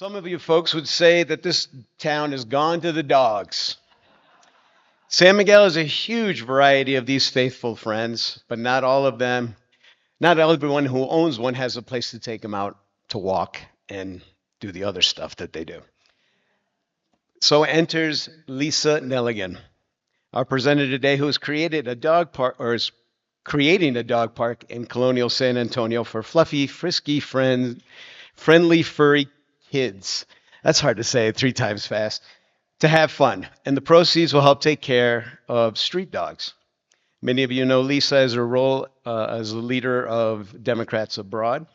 Some of you folks would say that this town is gone to the dogs. San Miguel has a huge variety of these faithful friends, but not all of them, not everyone who owns one has a place to take them out to walk and do the other stuff that they do. So enters Lisa Nelligan, our presenter today, who has created a dog park, or is creating a dog park in colonial San Antonio for fluffy, frisky, friendly, furry kids. That's hard to say 3 times fast. To have fun. And the proceeds will help take care of street dogs. Many of you know Lisa as her role as a leader of Democrats Abroad,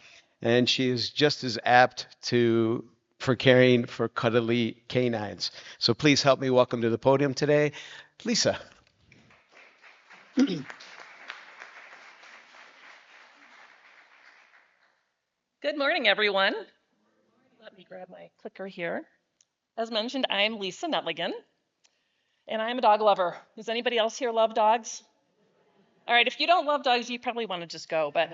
and she is just as apt for caring for cuddly canines. So please help me welcome to the podium today, Lisa. Good morning, everyone. Let me grab my clicker here. As mentioned, I'm Lisa Netligan, and I'm a dog lover. Does anybody else here love dogs? All right, if you don't love dogs, you probably want to just go. But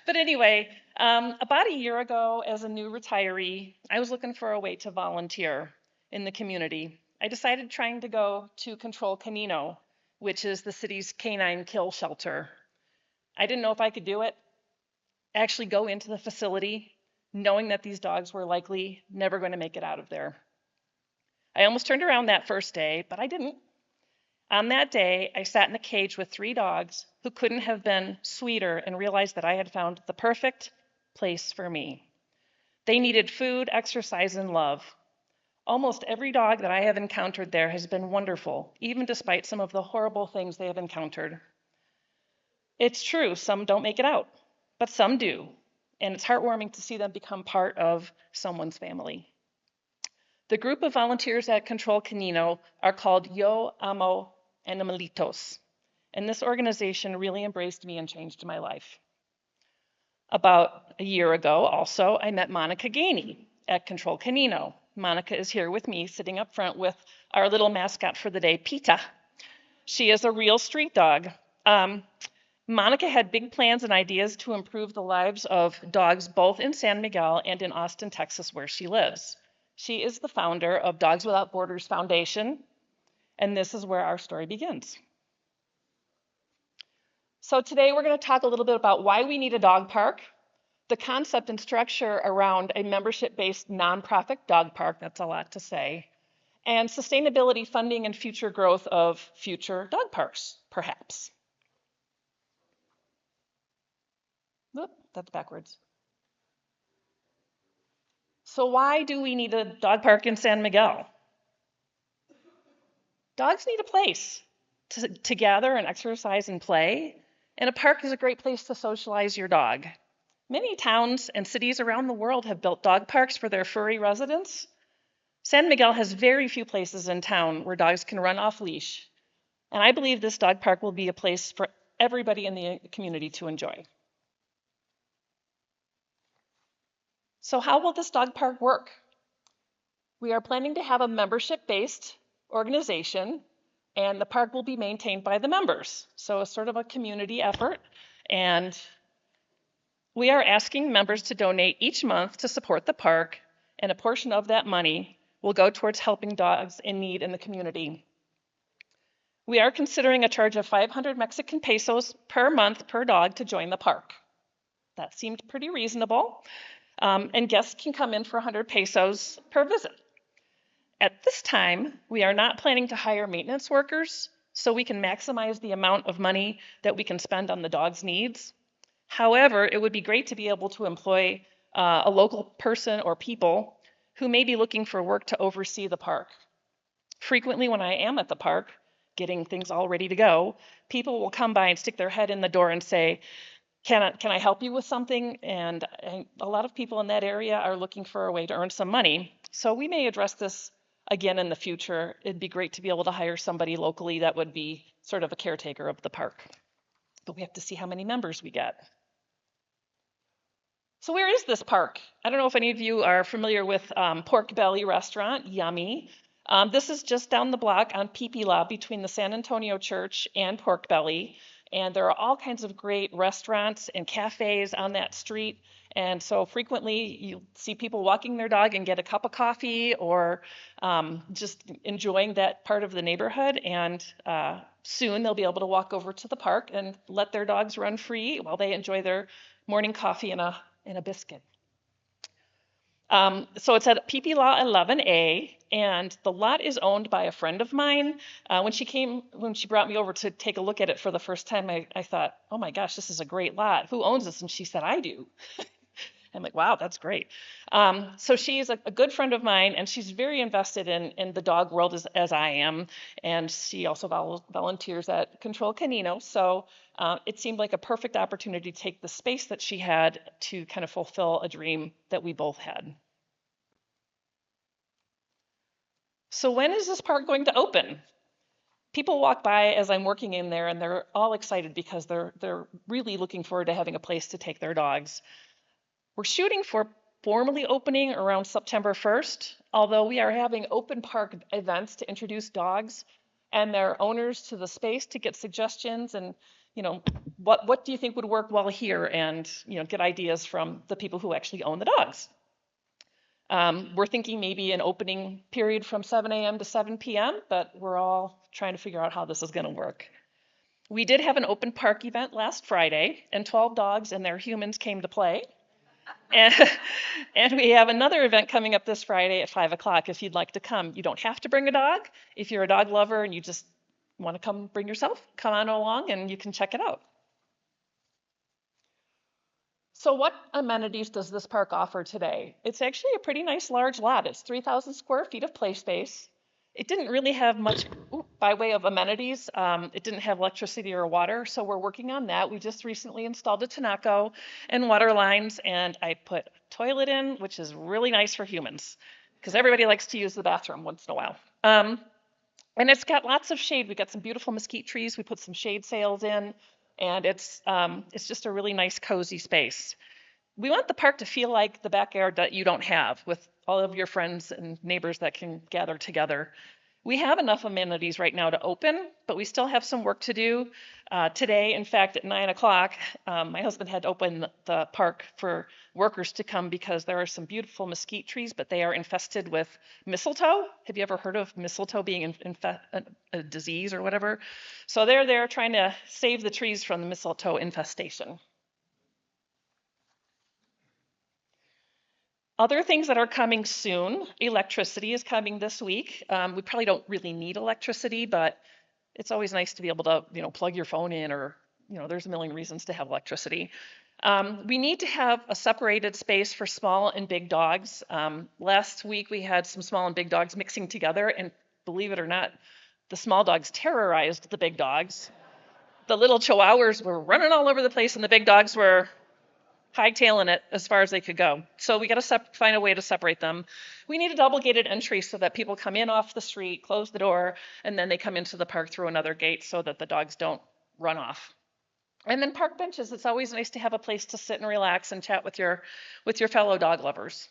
anyway, about a year ago, as a new retiree, I was looking for a way to volunteer in the community. I decided trying to go to Control Canino, which is the city's canine kill shelter. I didn't know if I could do it. Actually go into the facility knowing that these dogs were likely never going to make it out of there. I almost turned around that first day, but I didn't. On that day, I sat in a cage with 3 dogs who couldn't have been sweeter and realized that I had found the perfect place for me. They needed food, exercise, and love. Almost every dog that I have encountered there has been wonderful, even despite some of the horrible things they have encountered. It's true, some don't make it out, but some do, and it's heartwarming to see them become part of someone's family. The group of volunteers at Control Canino are called Yo Amo Animalitos, and this organization really embraced me and changed my life. About a year ago, also, I met Monica Gainey at Control Canino. Monica is here with me, sitting up front with our little mascot for the day, Pita. She is a real street dog. Monica had big plans and ideas to improve the lives of dogs both in San Miguel and in Austin, Texas, where she lives. She is the founder of Dogs Without Borders Foundation, and this is where our story begins. So today we're going to talk a little bit about why we need a dog park, the concept and structure around a membership-based nonprofit dog park, that's a lot to say, and sustainability, funding, and future growth of future dog parks, perhaps. Whoop, that's backwards. So why do we need a dog park in San Miguel? Dogs need a place to gather and exercise and play, and a park is a great place to socialize your dog. Many towns and cities around the world have built dog parks for their furry residents. San Miguel has very few places in town where dogs can run off leash, and I believe this dog park will be a place for everybody in the community to enjoy. So how will this dog park work? We are planning to have a membership-based organization, and the park will be maintained by the members. So it's sort of a community effort, and we are asking members to donate each month to support the park, and a portion of that money will go towards helping dogs in need in the community. We are considering a charge of 500 Mexican pesos per month per dog to join the park. That seemed pretty reasonable. And guests can come in for 100 pesos per visit. At this time, we are not planning to hire maintenance workers, so we can maximize the amount of money that we can spend on the dog's needs. However, it would be great to be able to employ a local person or people who may be looking for work to oversee the park. Frequently, when I am at the park, getting things all ready to go, people will come by and stick their head in the door and say, can I help you with something? And a lot of people in that area are looking for a way to earn some money. So we may address this again in the future. It'd be great to be able to hire somebody locally that would be sort of a caretaker of the park. But we have to see how many members we get. So where is this park? I don't know if any of you are familiar with Pork Belly Restaurant, yummy. This is just down the block on Pipila between the San Antonio Church and Pork Belly. And there are all kinds of great restaurants and cafes on that street. And so frequently you see people walking their dog and get a cup of coffee or just enjoying that part of the neighborhood. And soon they'll be able to walk over to the park and let their dogs run free while they enjoy their morning coffee and a biscuit. So it's at PP Law 11A, and the lot is owned by a friend of mine. When she brought me over to take a look at it for the first time, I thought, oh my gosh, this is a great lot. Who owns this? And she said, I do. I'm like, wow, that's great. So she's a good friend of mine, and she's very invested in the dog world as I am. And she also volunteers at Control Canino. So it seemed like a perfect opportunity to take the space that she had to kind of fulfill a dream that we both had. So when is this park going to open? People walk by as I'm working in there, and they're all excited because they're really looking forward to having a place to take their dogs. We're shooting for formally opening around September 1st, although we are having open park events to introduce dogs and their owners to the space to get suggestions and, what do you think would work well here, and, get ideas from the people who actually own the dogs. We're thinking maybe an opening period from 7 a.m. to 7 p.m., but we're all trying to figure out how this is going to work. We did have an open park event last Friday, and 12 dogs and their humans came to play. And we have another event coming up this Friday at 5 o'clock if you'd like to come. You don't have to bring a dog. If you're a dog lover and you just want to come bring yourself, come on along and you can check it out. So what amenities does this park offer today? It's actually a pretty nice large lot. It's 3,000 square feet of play space. It didn't really have much by way of amenities. It didn't have electricity or water, so we're working on that. We just recently installed a Tanaco and water lines, and I put a toilet in, which is really nice for humans, because everybody likes to use the bathroom once in a while. And it's got lots of shade. We got some beautiful mesquite trees. We put some shade sails in, and it's just a really nice, cozy space. We want the park to feel like the backyard that you don't have, with all of your friends and neighbors that can gather together. We have enough amenities right now to open, but we still have some work to do. Today, in fact, at 9 o'clock, my husband had to open the park for workers to come because there are some beautiful mesquite trees, but they are infested with mistletoe. Have you ever heard of mistletoe being a disease or whatever? So they're there trying to save the trees from the mistletoe infestation. Other things that are coming soon, electricity is coming this week. We probably don't really need electricity, but it's always nice to be able to, plug your phone in, or, there's a million reasons to have electricity. We need to have a separated space for small and big dogs. Last week we had some small and big dogs mixing together, and believe it or not, the small dogs terrorized the big dogs. The little chihuahuas were running all over the place, and the big dogs were hightailing it as far as they could go. So we got to find a way to separate them. We need a double gated entry so that people come in off the street, close the door, and then they come into the park through another gate so that the dogs don't run off. And then park benches. It's always nice to have a place to sit and relax and chat with your fellow dog lovers.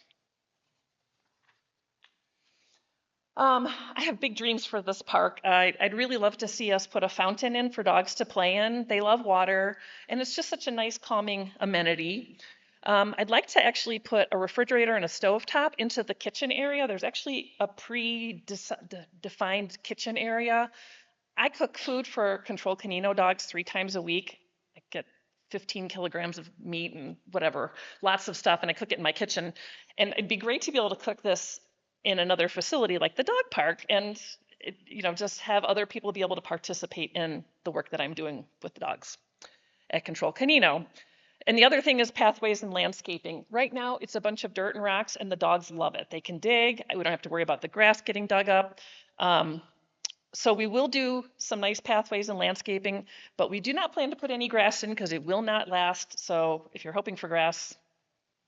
I have big dreams for this park. I'd really love to see us put a fountain in for dogs to play in. They love water, and it's just such a nice, calming amenity. I'd like to actually put a refrigerator and a stovetop into the kitchen area. There's actually a pre-defined kitchen area. I cook food for Control Canino dogs 3 times a week. I get 15 kilograms of meat and whatever, lots of stuff, and I cook it in my kitchen. And it'd be great to be able to cook this in another facility like the dog park, and just have other people be able to participate in the work that I'm doing with the dogs at Control Canino. And the other thing is pathways and landscaping. Right now it's a bunch of dirt and rocks, and the dogs love it. They can dig. We don't have to worry about the grass getting dug up. So we will do some nice pathways and landscaping, but we do not plan to put any grass in because it will not last. So if you're hoping for grass,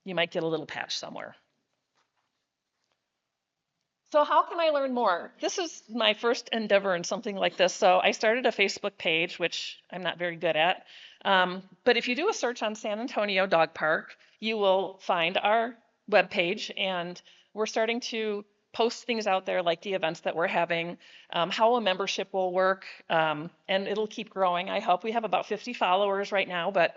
you might get a little patch somewhere. So how can I learn more? This is my first endeavor in something like this. So I started a Facebook page, which I'm not very good at. But if you do a search on San Antonio Dog Park, you will find our webpage, and we're starting to post things out there like the events that we're having, how a membership will work, and it'll keep growing, I hope. We have about 50 followers right now, but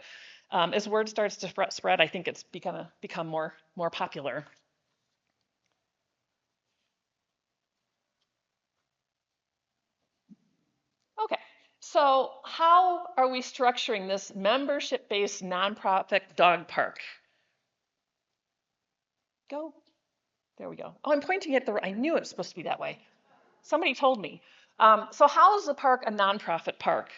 As word starts to spread, I think it's become more popular. Okay, so how are we structuring this membership-based nonprofit dog park? Go. There we go. Oh, I'm pointing at I knew it was supposed to be that way. Somebody told me. So how is the park a nonprofit park?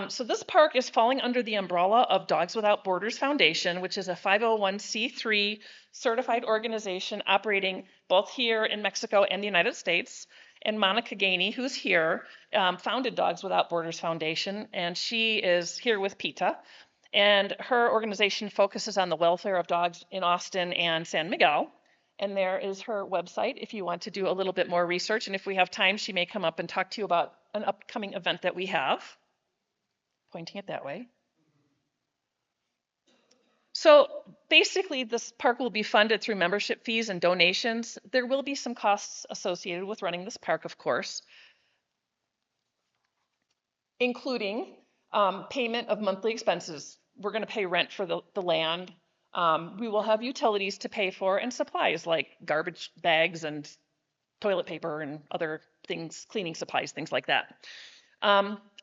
So this park is falling under the umbrella of Dogs Without Borders Foundation, which is a 501c3 certified organization operating both here in Mexico and the United States. And Monica Gainey, who's here, founded Dogs Without Borders Foundation, and she is here with PETA. And her organization focuses on the welfare of dogs in Austin and San Miguel. And there is her website if you want to do a little bit more research. And if we have time, she may come up and talk to you about an upcoming event that we have. Pointing it that way. So basically, this park will be funded through membership fees and donations. There will be some costs associated with running this park, of course, including payment of monthly expenses. We're going to pay rent for the land. We will have utilities to pay for and supplies like garbage bags and toilet paper and other things, cleaning supplies, things like that.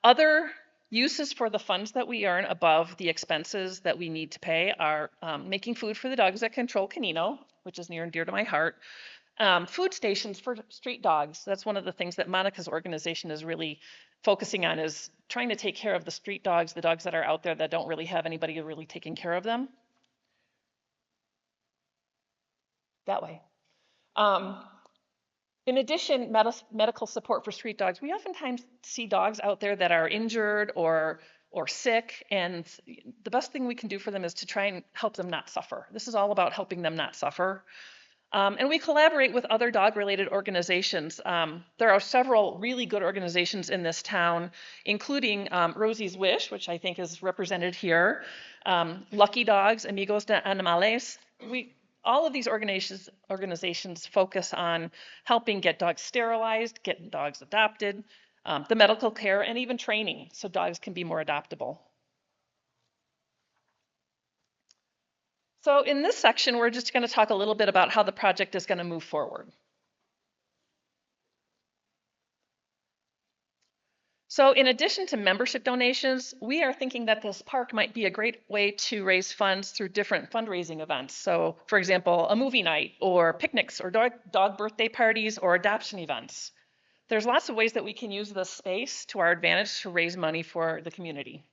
Other uses for the funds that we earn above the expenses that we need to pay are making food for the dogs that control Canino, which is near and dear to my heart. Food stations for street dogs. That's one of the things that Monica's organization is really focusing on, is trying to take care of the street dogs, the dogs that are out there that don't really have anybody really taking care of them. That way. In addition, medical support for street dogs. We oftentimes see dogs out there that are injured or sick, and the best thing we can do for them is to try and help them not suffer. This is all about helping them not suffer. And we collaborate with other dog-related organizations. There are several really good organizations in this town, including Rosie's Wish, which I think is represented here, Lucky Dogs, Amigos de Animales. All of these organizations focus on helping get dogs sterilized, getting dogs adopted, the medical care, and even training so dogs can be more adoptable. So in this section, we're just going to talk a little bit about how the project is going to move forward. So in addition to membership donations, we are thinking that this park might be a great way to raise funds through different fundraising events. So for example, a movie night or picnics or dog birthday parties or adoption events. There's lots of ways that we can use this space to our advantage to raise money for the community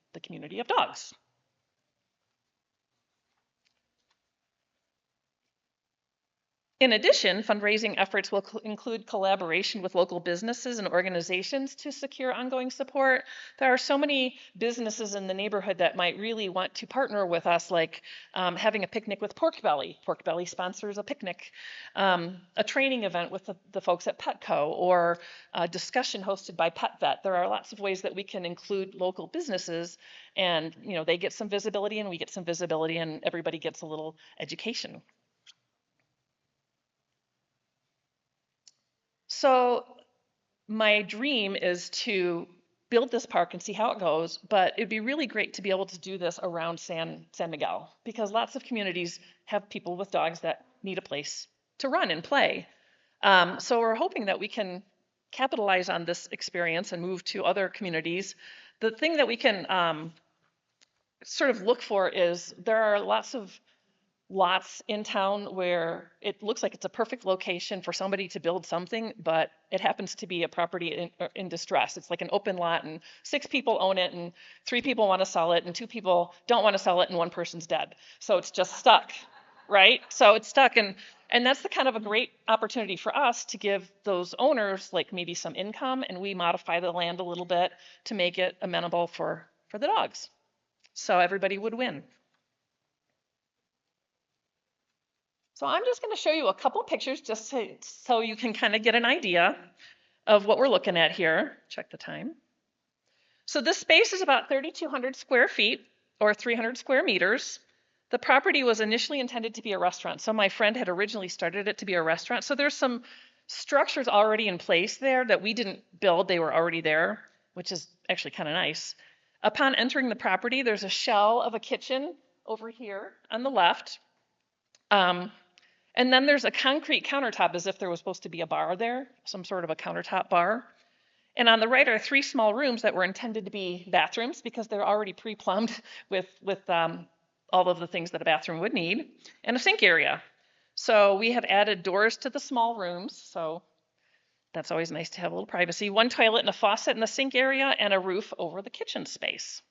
of dogs. In addition, fundraising efforts will include collaboration with local businesses and organizations to secure ongoing support. There are so many businesses in the neighborhood that might really want to partner with us, like having a picnic with Pork Belly. Pork Belly sponsors a picnic, a training event with the folks at Petco, or a discussion hosted by Pet Vet. There are lots of ways that we can include local businesses, and they get some visibility and we get some visibility, and everybody gets a little education. So my dream is to build this park and see how it goes, but it'd be really great to be able to do this around San Miguel, because lots of communities have people with dogs that need a place to run and play. So we're hoping that we can capitalize on this experience and move to other communities. The thing that we can sort of look for is there are lots in town where it looks like it's a perfect location for somebody to build something, but it happens to be a property in distress. It's like an open lot and 6 people own it and 3 people want to sell it and 2 people don't want to sell it and 1 person's dead. So it's just stuck, right? So it's stuck, and that's the kind of a great opportunity for us to give those owners like maybe some income, and we modify the land a little bit to make it amenable for the dogs. So everybody would win. So I'm just going to show you a couple pictures just so you can kind of get an idea of what we're looking at here. Check the time. So this space is about 3,200 square feet or 300 square meters. The property was initially intended to be a restaurant. So my friend had originally started it to be a restaurant. So there's some structures already in place there that we didn't build. They were already there, which is actually kind of nice. Upon entering the property, there's a shell of a kitchen over here on the left. And then there's a concrete countertop, as if there was supposed to be a bar there, some sort of a countertop bar. And on the right are 3 small rooms that were intended to be bathrooms because they're already pre-plumbed with all of the things that a bathroom would need, and a sink area. So we have added doors to the small rooms, so that's always nice to have a little privacy. 1 toilet and a faucet in the sink area, and a roof over the kitchen space.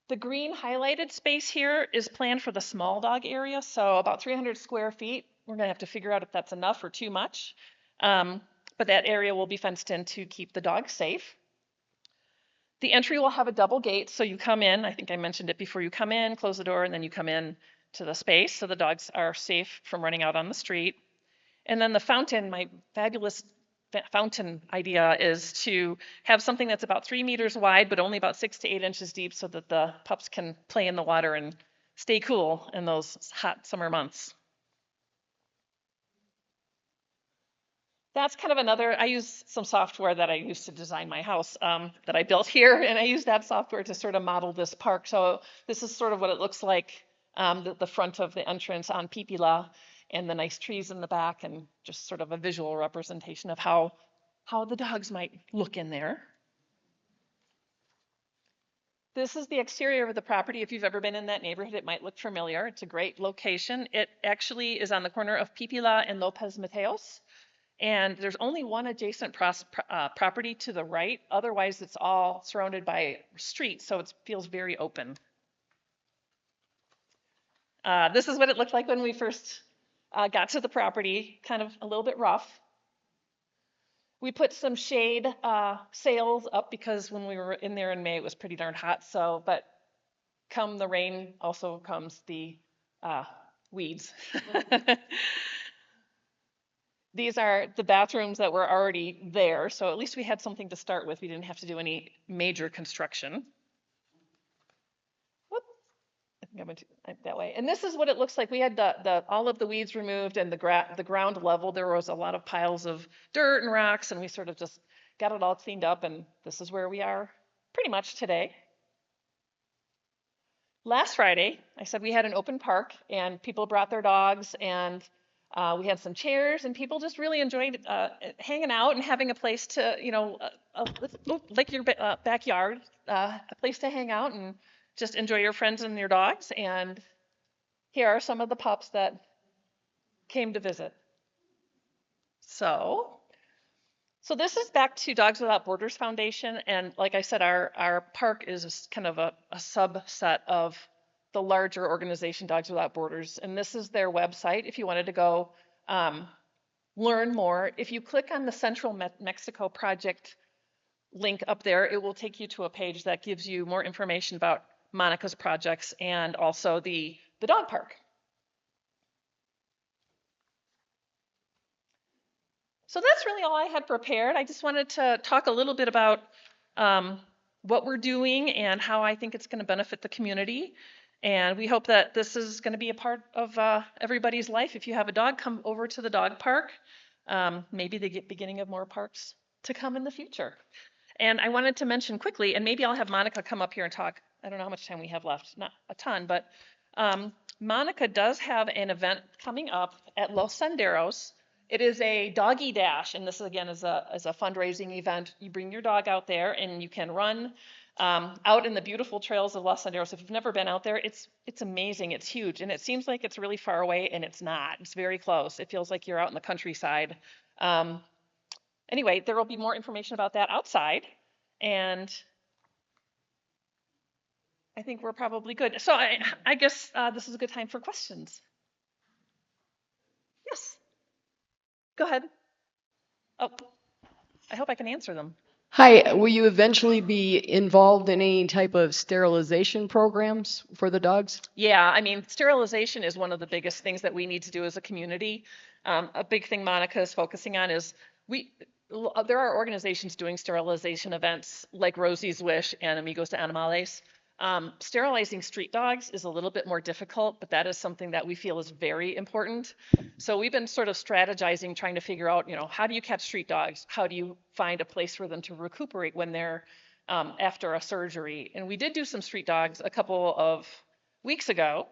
The green highlighted space here is planned for the small dog area, so about 300 square feet. We're gonna have to figure out if that's enough or too much. But that area will be fenced in to keep the dogs safe. The entry will have a double gate, so you come in, I think I mentioned it before, you come in, close the door, and then you come in to the space, so the dogs are safe from running out on the street. And then the fountain, my fabulous fountain idea is to have something that's about 3 meters wide, but only about 6 to 8 inches deep, so that the pups can play in the water and stay cool in those hot summer months. That's kind of another, I use some software that I used to design my house that I built here, and I use that software to sort of model this park. So this is sort of what it looks like, the front of the entrance on Pipila, and the nice trees in the back, and just sort of a visual representation of how the dogs might look in there. This is the exterior of the property. If you've ever been in that neighborhood, it might look familiar. It's a great location. It actually is on the corner of Pipila and Lopez Mateos. And there's only one adjacent property to the right. Otherwise, it's all surrounded by streets, so it feels very open. This is what it looked like when we first got to the property, kind of a little bit rough. We put some shade sails up because when we were in there in May, it was pretty darn hot. So, but come the rain, also comes the weeds. These are the bathrooms that were already there, so at least we had something to start with. We didn't have to do any major construction. Whoop. I think I went that way. And this is what it looks like. We had all of the weeds removed, and the ground level. There was a lot of piles of dirt and rocks, and we sort of just got it all cleaned up, and this is where we are pretty much today. Last Friday, I said we had an open park, and people brought their dogs, and we had some chairs, and people just really enjoyed hanging out and having a place to, you know, like your backyard, a place to hang out and just enjoy your friends and your dogs. And here are some of the pups that came to visit. So this is back to Dogs Without Borders Foundation. And like I said, our park is kind of a subset of the larger organization, Dogs Without Borders. And this is their website if you wanted to go learn more. If you click on the Central Mexico Project link up there, it will take you to a page that gives you more information about Monica's projects and also the dog park. So that's really all I had prepared. I just wanted to talk a little bit about what we're doing and how I think it's going to benefit the community. And we hope that this is going to be a part of everybody's life. If you have a dog, come over to the dog park. Maybe the beginning of more parks to come in the future. And I wanted to mention quickly, and maybe I'll have Monica come up here and talk. I don't know how much time we have left, not a ton, but Monica does have an event coming up at Los Senderos. It is a doggy dash, and this again is a fundraising event. You bring your dog out there, and you can run out in the beautiful trails of Los Senderos. If you've never been out there, it's amazing. It's huge, and it seems like it's really far away, and it's not. It's very close. It feels like you're out in the countryside. Anyway, there will be more information about that outside, and I think we're probably good. So I guess this is a good time for questions. Yes. Go ahead. Oh, I hope I can answer them. Hi, will you eventually be involved in any type of sterilization programs for the dogs? Yeah, I mean, sterilization is one of the biggest things that we need to do as a community. A big thing Monica is focusing on is there are organizations doing sterilization events like Rosie's Wish and Amigos de Animales. Sterilizing street dogs is a little bit more difficult, but that is something that we feel is very important. So we've been sort of strategizing, trying to figure out, how do you catch street dogs? How do you find a place for them to recuperate when they're after a surgery? And we did do some street dogs weeks ago.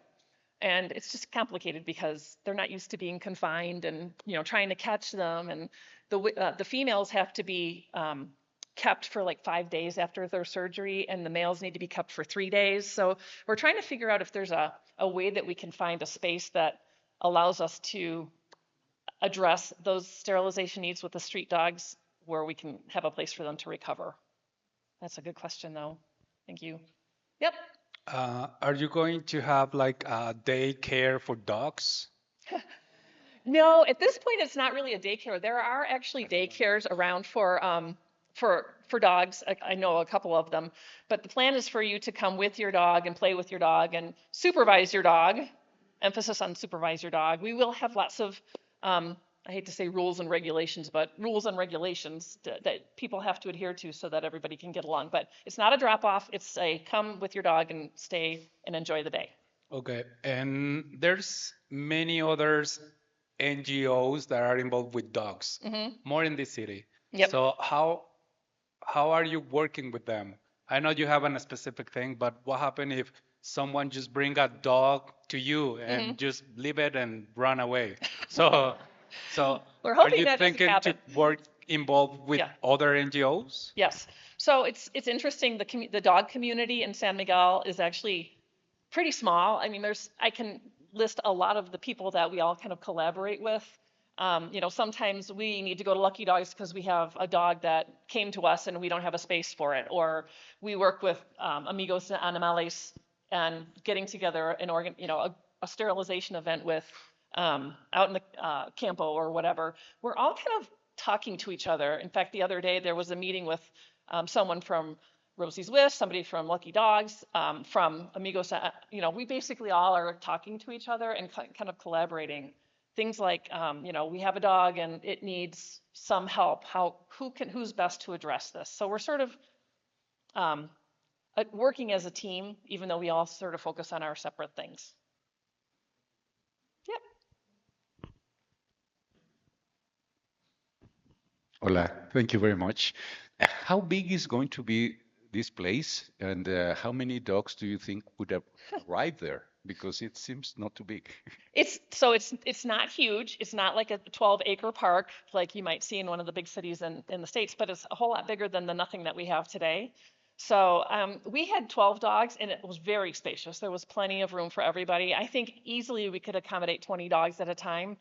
And it's just complicated because they're not used to being confined and, trying to catch them. And the females have to be kept for like 5 days after their surgery, and the males need to be kept for 3 days. So we're trying to figure out if there's a way that we can find a space that allows us to address those sterilization needs with the street dogs, where we can have a place for them to recover. That's a good question, though. Thank you. Yep. Are you going to have like daycare for dogs? No, at this point, it's not really a daycare. There are actually daycares around for dogs. I know a couple of them, but the plan is for you to come with your dog and play with your dog and supervise your dog. Emphasis on supervise your dog. We will have lots of, I hate to say rules and regulations, but rules and regulations that people have to adhere to so that everybody can get along. But it's not a drop off. It's a come with your dog and stay and enjoy the day. Okay, and there's many others NGOs that are involved with dogs, more in the city. Yep. So how are you working with them? I know you have a specific thing, but what happens if someone just bring a dog to you and just leave it and run away? So We're are hoping you that doesn't thinking to happen. work involved with Yeah. other NGOs? Yes. So it's interesting. The dog community in San Miguel is actually pretty small. I mean, I can list a lot of the people that we all kind of collaborate with. Sometimes we need to go to Lucky Dogs because we have a dog that came to us and we don't have a space for it. Or we work with Amigos Animales and getting together a sterilization event with out in the campo or whatever. We're all kind of talking to each other. In fact, the other day there was a meeting with someone from Rosie's Wish, somebody from Lucky Dogs, from Amigos. We basically all are talking to each other and kind of collaborating. Things like, we have a dog and it needs some help. Who's best to address this? So we're sort of working as a team, even though we all sort of focus on our separate things. Yep. Hola, thank you very much. How big is going to be this place, and how many dogs do you think would have arrived there? Because it seems not too big. It's not huge. It's not like a 12-acre park like you might see in one of the big cities in the States, but it's a whole lot bigger than the nothing that we have today. So we had 12 dogs, and it was very spacious. There was plenty of room for everybody. I think easily we could accommodate 20 dogs at a time.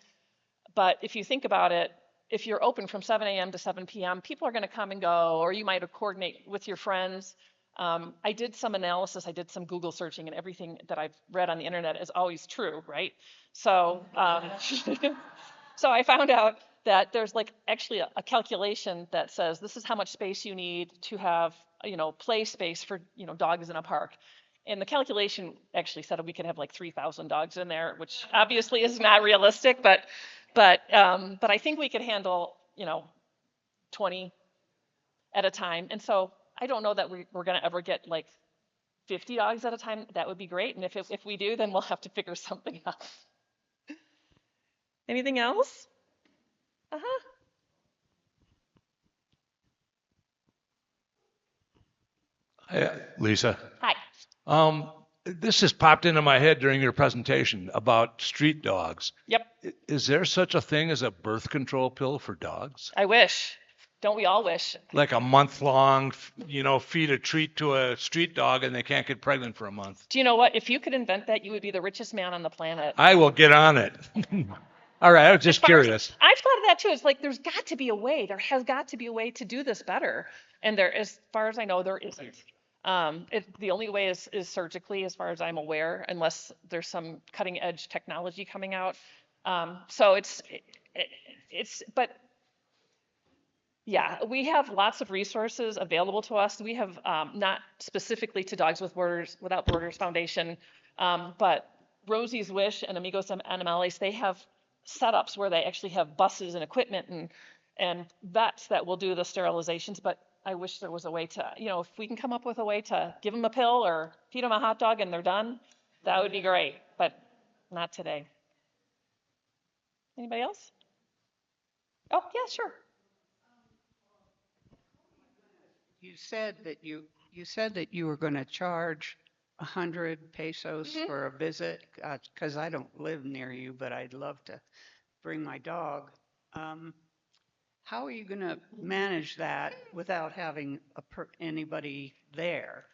But if you think about it, if you're open from 7 a.m. to 7 p.m., people are going to come and go, or you might coordinate with your friends. I did some analysis. I did some Google searching, and everything that I've read on the internet is always true, right? So, so I found out that there's like actually a calculation that says this is how much space you need to have, play space for, dogs in a park. And the calculation actually said we could have like 3,000 dogs in there, which obviously is not realistic, but I think we could handle, 20 at a time. And so I don't know that we're going to ever get like 50 dogs at a time. That would be great. And if we do, then we'll have to figure something out. Anything else? Lisa, Hi. this just popped into my head during your presentation about street dogs. Yep. Is there such a thing as a birth control pill for dogs? I wish. Don't we all wish? Like a month-long, feed a treat to a street dog and they can't get pregnant for a month. Do you know what? If you could invent that, you would be the richest man on the planet. I will get on it. All right, I was just curious. I've thought of that too. It's like there's got to be a way. There has got to be a way to do this better. And there, as far as I know, there isn't. The only way is surgically, as far as I'm aware, unless there's some cutting edge technology coming out. So but yeah, we have lots of resources available to us. We have not specifically to Dogs Without Borders Foundation, but Rosie's Wish and Amigos Animales, they have setups where they actually have buses and equipment and vets that will do the sterilizations. But I wish there was a way to, if we can come up with a way to give them a pill or feed them a hot dog and they're done, that would be great, but not today. Anybody else? Oh, yeah, sure. You said that you were going to charge 100 pesos for a visit, because I don't live near you, but I'd love to bring my dog. Um, how are you going to manage that without having anybody there?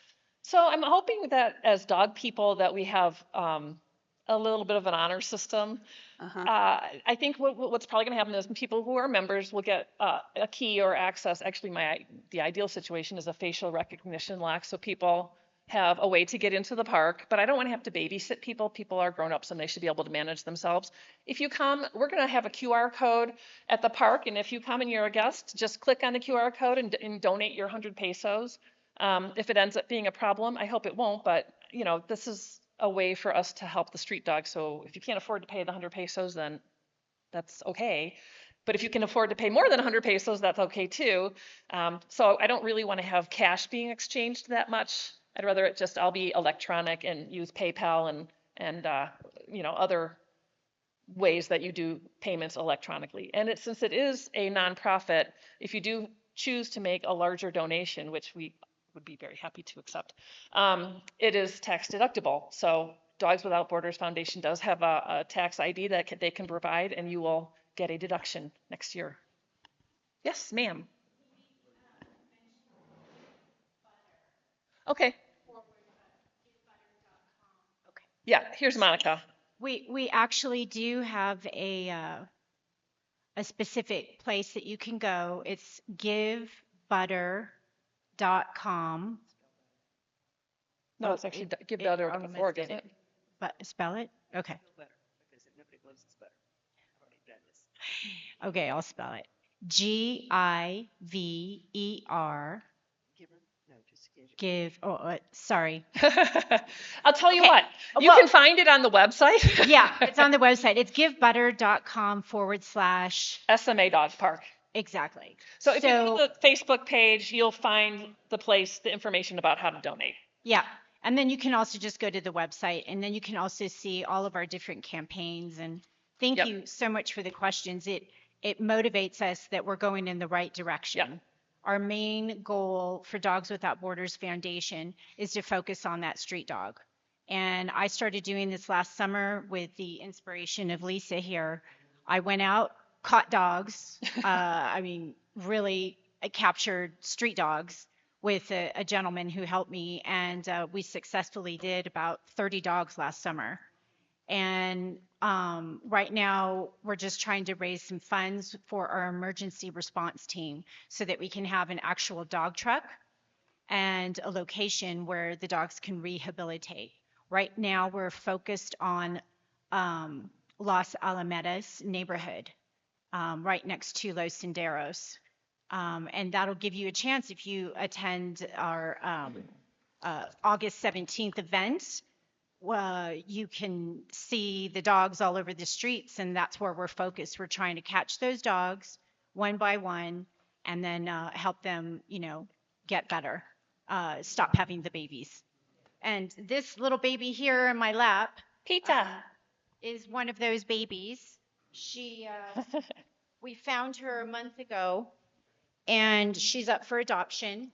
So I'm hoping that as dog people that we have a little bit of an honor system. Uh-huh. I think what's probably going to happen is people who are members will get a key or access. Actually, the ideal situation is a facial recognition lock, so people have a way to get into the park. But I don't want to have to babysit people. People are grown-ups and they should be able to manage themselves. If you come, we're going to have a QR code at the park, and if you come and you're a guest, just click on the QR code and donate your 100 pesos. If it ends up being a problem, I hope it won't, but you know, this is a way for us to help the street dog. So if you can't afford to pay the 100 pesos, then that's okay. But if you can afford to pay more than 100 pesos, that's okay too. So I don't really want to have cash being exchanged that much. I'd rather it just all be electronic and use PayPal and you know, other ways that you do payments electronically. And since it is a nonprofit, if you do choose to make a larger donation, which we would be very happy to accept, it is tax deductible. So Dogs Without Borders Foundation does have a tax ID that they can provide, and you will get a deduction next year. Yes, ma'am. Okay. Yeah, here's Monica. We actually do have a specific place that you can go. It's givebutter.com. No, it's actually give better before, isn't it? But spell it? Okay. Okay, I'll spell it. Giver. Sorry. I'll tell you Okay. what, you Well- can find it on the website. Yeah, it's on the website. It's givebutter.com / SMA Dog Park. exactly. So if you go to the Facebook page, you'll find the place, the information about how to donate. Yeah. And then you can also just go to the website, and then you can also see all of our different campaigns. And thank Yep. you so much for the questions. It motivates us that we're going in the right direction. Yep. Our main goal for Dogs Without Borders Foundation is to focus on that street dog. And I started doing this last summer with the inspiration of Lisa here. I went out, caught dogs. I mean, really captured street dogs with a gentleman who helped me. And we successfully did about 30 dogs last summer. And right now, we're just trying to raise some funds for our emergency response team so that we can have an actual dog truck and a location where the dogs can rehabilitate. Right now, we're focused on Los Alamedas neighborhood, right next to Los Senderos. And that'll give you a chance if you attend our August 17th event. You can see the dogs all over the streets, and that's where we're focused. We're trying to catch those dogs one by one and then help them, you know, get better, stop having the babies. And this little baby here in my lap Pizza. is one of those babies. We found her a month ago, and she's up for adoption.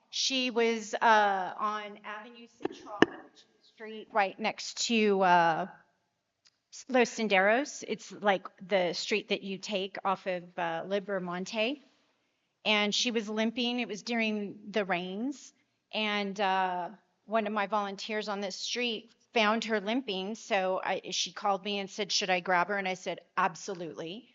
She was on Avenue Central, which is the street right next to Los Senderos. It's like the street that you take off of Liberamonte. And she was limping. It was during the rains. And one of my volunteers on this street found her limping. So she called me and said, should I grab her? And I said, absolutely.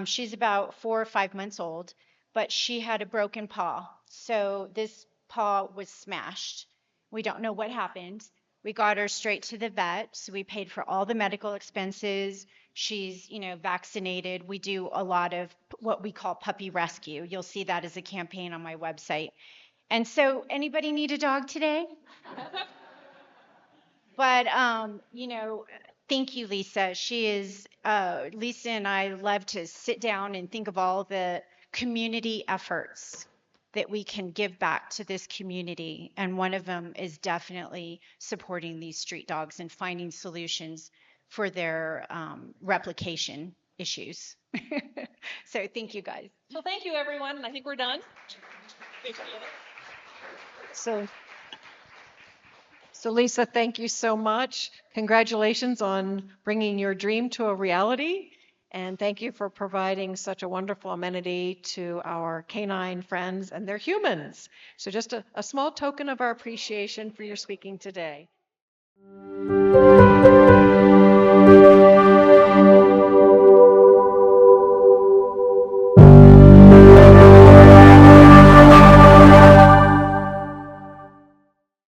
She's about 4 or 5 months old, but she had a broken paw. So this paw was smashed. We don't know what happened. We got her straight to the vet. So we paid for all the medical expenses. She's, you know, vaccinated. We do a lot of what we call puppy rescue. You'll see that as a campaign on my website. And so anybody need a dog today? But, you know, thank you, Lisa. Lisa and I love to sit down and think of all the community efforts that we can give back to this community. And one of them is definitely supporting these street dogs and finding solutions for their replication issues. So thank you, guys. So thank you, everyone. And I think we're done. So So Lisa, thank you so much. Congratulations on bringing your dream to a reality. And thank you for providing such a wonderful amenity to our canine friends and their humans. So just a small token of our appreciation for your speaking today.